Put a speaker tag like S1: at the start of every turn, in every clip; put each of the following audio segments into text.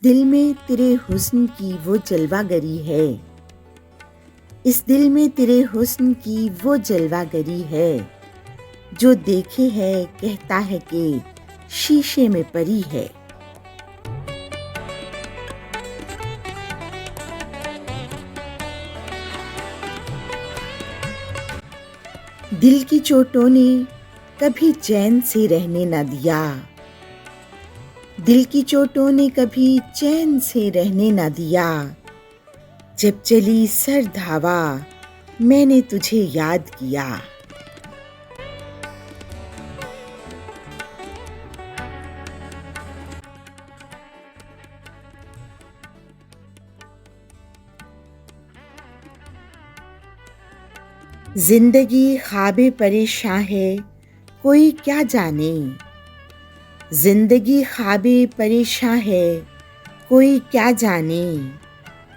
S1: دل میں تیرے حسن کی وہ جلوہ گری ہے، اس دل میں تیرے حسن کی وہ جلوہ گری ہے، جو دیکھے ہے کہتا ہے کہ شیشے میں پری ہے۔ دل کی چوٹوں نے کبھی چین سے رہنے نہ دیا، دل کی چوٹوں نے کبھی چین سے رہنے نہ دیا، جب چلی سرد ہوا میں نے تجھے یاد کیا۔ زندگی خواب پریشاں ہے کوئی کیا جانے، زندگی خواب پریشاں ہے کوئی کیا جانے،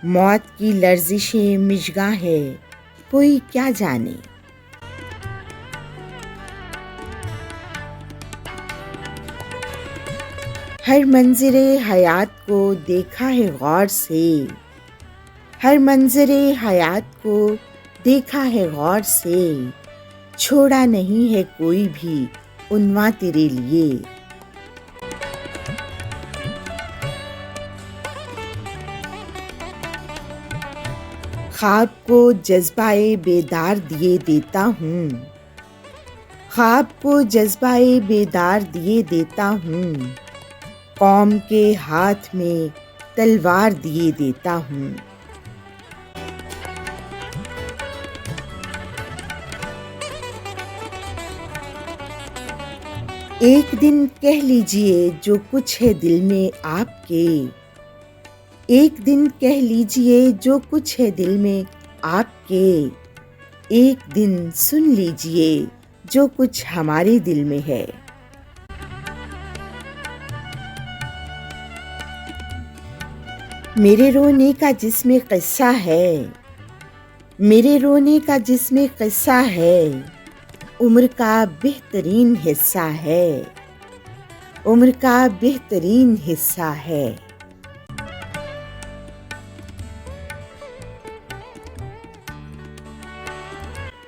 S1: موت کی لرزش مژگاں ہے کوئی کیا جانے۔ ہر منظر حیات کو دیکھا ہے غور سے، ہر منظر حیات کو دیکھا ہے غور سے، چھوڑا نہیں ہے کوئی بھی عنواں تیرے لیے۔ خواب کو جذبہ بیدار دیے دیتا ہوں، خواب کو جذبہ بیدار دیے دیتا ہوں، قوم کے ہاتھ میں تلوار دیے دیتا ہوں۔ ایک دن کہہ لیجئے جو کچھ ہے دل میں آپ کے، ایک دن کہہ لیجئے جو کچھ ہے دل میں آپ کے، ایک دن سن لیجئے جو کچھ ہمارے دل میں ہے۔ میرے رونے کا جس میں قصہ ہے، میرے رونے کا جس میں قصہ ہے، عمر کا بہترین حصہ ہے، عمر کا بہترین حصہ ہے۔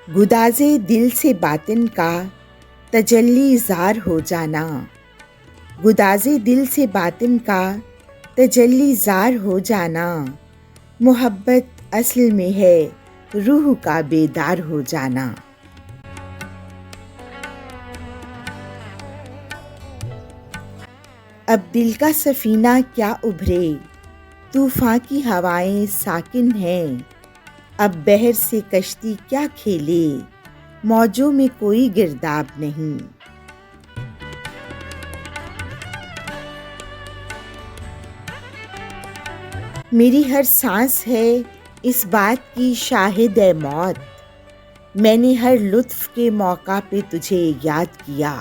S1: گدازے دل سے باطن کا تجلی زار ہو جانا، گدازے دل سے باطن کا تجلی زار ہو جانا، محبت اصل میں ہے روح کا بیدار ہو جانا۔ اب دل کا سفینہ کیا ابھرے، طوفاں کی ہوائیں ساکن ہیں، اب بحر سے کشتی کیا کھیلے، موجوں میں کوئی گرداب نہیں۔ میری ہر سانس ہے اس بات کی شاہد اے موت، میں نے ہر لطف کے موقع پہ تجھے یاد کیا۔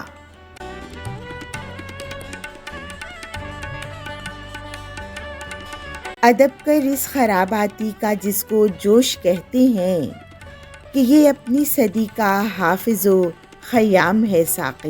S1: ادب کر اس خراباتی کا جس کو جوش کہتے ہیں، کہ یہ اپنی صدی کا حافظ و خیام ہے ساقی۔